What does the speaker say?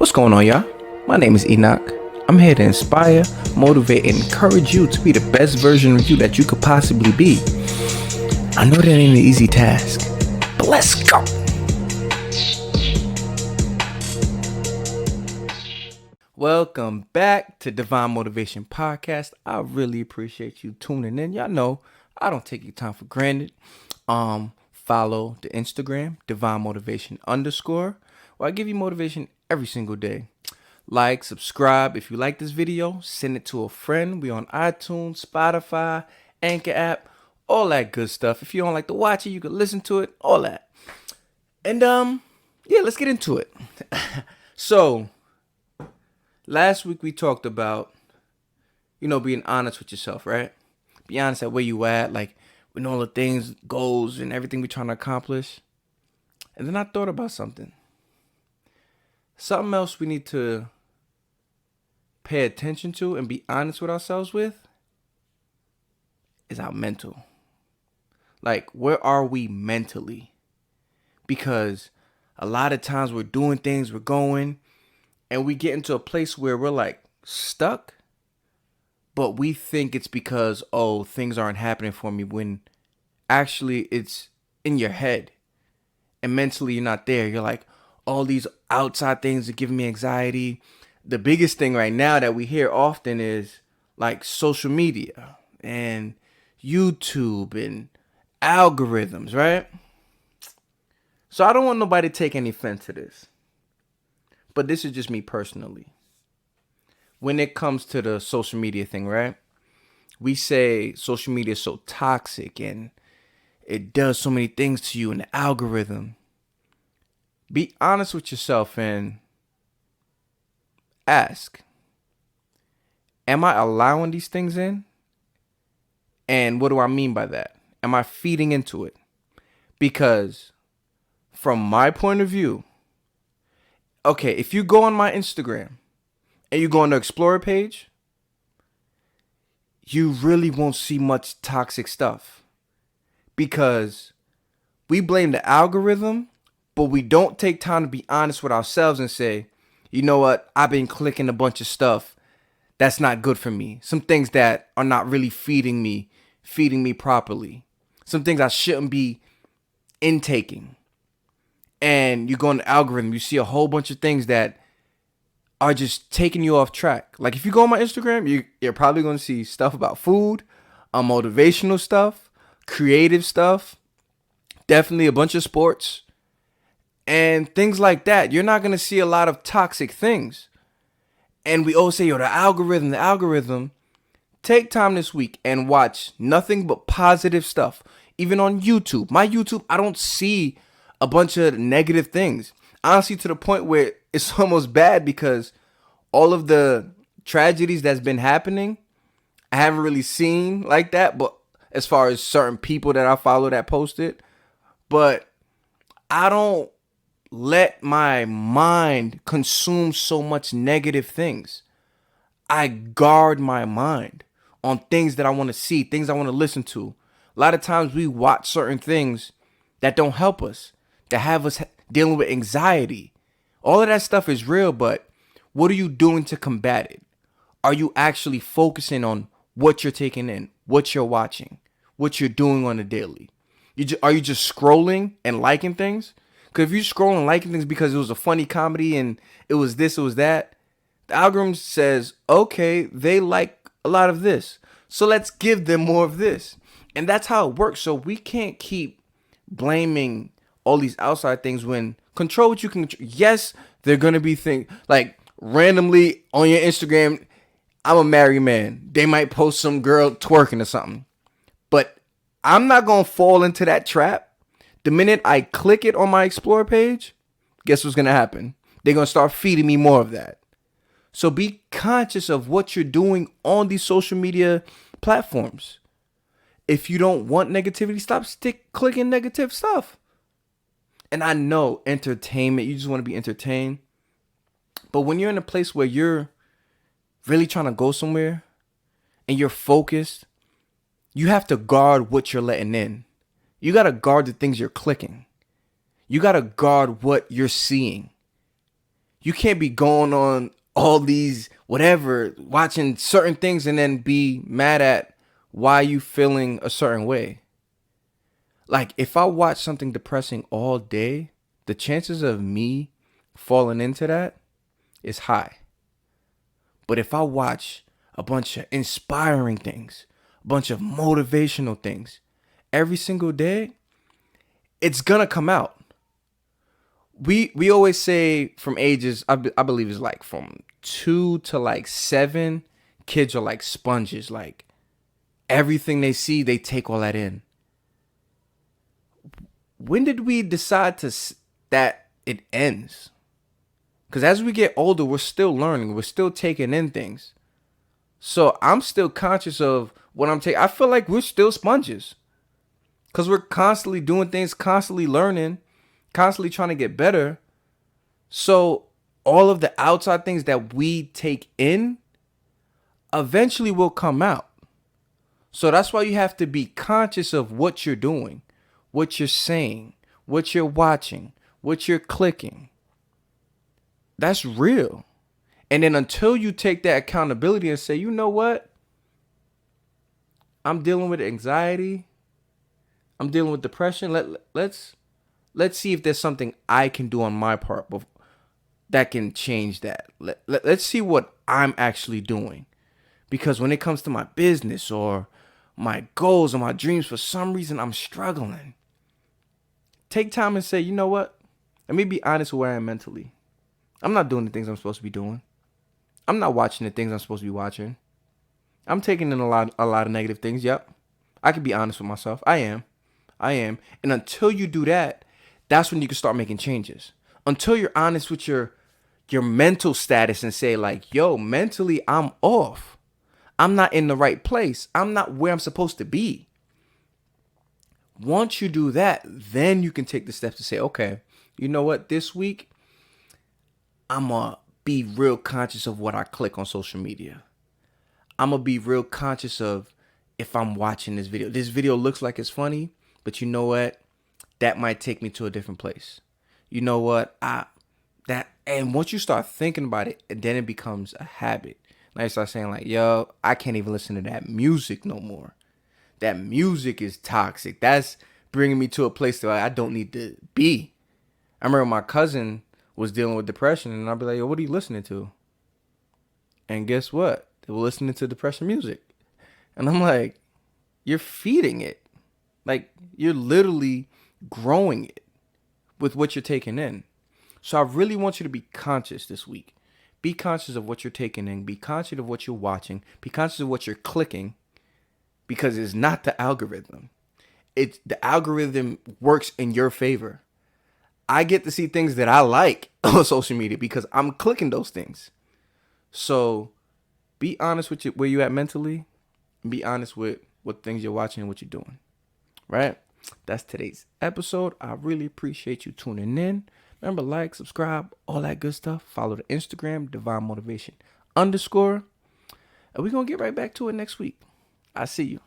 What's going on, y'all? My name is Enoch. I'm here to inspire, motivate, and encourage you to be the best version of you that you could possibly be. I know that ain't an easy task, but let's go. Welcome back to Divine Motivation Podcast. I really appreciate you tuning in. Y'all know I don't take your time for granted. Follow the Instagram, Divine Motivation _ where I give you motivation every single day. Like, subscribe. If you like this video, send it to a friend. We on iTunes, Spotify, Anchor app, all that good stuff. If you don't like to watch it, you can listen to it, all that. And yeah, let's get into it. So, last week we talked about, being honest with yourself, right? Be honest at where you at, like with all the things, goals, and everything we're trying to accomplish. And then I thought about something. Something else we need to pay attention to and be honest with ourselves with is our mental. Like, where are we mentally? Because a lot of times we're doing things, we're going, and we get into a place where we're like stuck, but we think it's because, things aren't happening for me, when actually it's in your head and mentally you're not there. You're like, all these outside things are giving me anxiety. The biggest thing right now that we hear often is like social media and YouTube and algorithms, right? So I don't want nobody to take any offense to this, but this is just me personally. When it comes to the social media thing, right? We say social media is so toxic and it does so many things to you in the algorithm. Be honest with yourself and ask, am I allowing these things in? And what do I mean by that? Am I feeding into it? Because from my point of view, okay, if you go on my Instagram and you go on the Explorer page, you really won't see much toxic stuff. Because we blame the algorithm, but we don't take time to be honest with ourselves and say, you know what? I've been clicking a bunch of stuff that's not good for me. Some things that are not really feeding me properly. Some things I shouldn't be intaking. And you go on the algorithm, you see a whole bunch of things that are just taking you off track. Like if you go on my Instagram, you're probably going to see stuff about food, motivational stuff, creative stuff, definitely a bunch of sports, and things like that. You're not going to see a lot of toxic things. And we always say, the algorithm. Take time this week and watch nothing but positive stuff. Even on YouTube. My YouTube, I don't see a bunch of negative things. Honestly, to the point where it's almost bad because all of the tragedies that's been happening, I haven't really seen like that. But as far as certain people that I follow that post it, but I don't let my mind consume so much negative things. I guard my mind on things that I want to see, things I want to listen to. A lot of times we watch certain things that don't help us, that have us dealing with anxiety. All of that stuff is real, but what are you doing to combat it? Are you actually focusing on what you're taking in, what you're watching, what you're doing on a daily? Are you just scrolling and liking things? Because if you're scrolling and liking things because it was a funny comedy and it was this, it was that, the algorithm says, okay, they like a lot of this, so let's give them more of this. And that's how it works. So we can't keep blaming all these outside things when control what you can. Yes, they're going to be things like randomly on your Instagram. I'm a married man. They might post some girl twerking or something. But I'm not going to fall into that trap. The minute I click it on my Explorer page, guess what's going to happen? They're going to start feeding me more of that. So be conscious of what you're doing on these social media platforms. If you don't want negativity, stop clicking negative stuff. And I know entertainment, you just want to be entertained. But when you're in a place where you're really trying to go somewhere and you're focused, you have to guard what you're letting in. You got to guard the things you're clicking. You got to guard what you're seeing. You can't be going on all these whatever, watching certain things and then be mad at why you feeling a certain way. Like if I watch something depressing all day, the chances of me falling into that is high. But if I watch a bunch of inspiring things, a bunch of motivational things every single day, it's gonna come out. We always say from ages, I believe it's like from 2 to like 7, kids are like sponges. Like everything they see, they take all that in. When did we decide that it ends? Because as we get older, we're still learning. We're still taking in things. So I'm still conscious of what I'm taking. I feel like we're still sponges. Because we're constantly doing things, constantly learning, constantly trying to get better. So all of the outside things that we take in eventually will come out. So that's why you have to be conscious of what you're doing, what you're saying, what you're watching, what you're clicking. That's real. And then until you take that accountability and say, you know what? I'm dealing with anxiety. I'm dealing with depression. Let's see if there's something I can do on my part that can change that. Let's see what I'm actually doing. Because when it comes to my business or my goals or my dreams, for some reason I'm struggling. Take time and say, you know what? Let me be honest with where I am mentally. I'm not doing the things I'm supposed to be doing. I'm not watching the things I'm supposed to be watching. I'm taking in a lot of negative things. Yep. I can be honest with myself. I am. And until you do that, that's when you can start making changes. Until you're honest with your mental status and say like, yo, mentally I'm off. I'm not in the right place. I'm not where I'm supposed to be. Once you do that, then you can take the steps to say, okay, you know what? This week, I'm going to be real conscious of what I click on social media. I'm going to be real conscious of if I'm watching this video. This video looks like it's funny, but you know what? That might take me to a different place. You know what? And once you start thinking about it, then it becomes a habit. Now you start saying like, yo, I can't even listen to that music no more. That music is toxic. That's bringing me to a place that I don't need to be. I remember my cousin was dealing with depression, and I'd be like, yo, what are you listening to? And guess what? They were listening to depression music. And I'm like, you're feeding it. Like, you're literally growing it with what you're taking in. So I really want you to be conscious this week. Be conscious of what you're taking in. Be conscious of what you're watching. Be conscious of what you're clicking. Because it's not the algorithm. The algorithm works in your favor. I get to see things that I like on social media because I'm clicking those things. So be honest with where you at mentally. And be honest with what things you're watching and what you're doing. Right? That's today's episode. I really appreciate you tuning in. Remember, like, subscribe, all that good stuff. Follow the Instagram, Divine Motivation _. And we're going to get right back to it next week. I see you.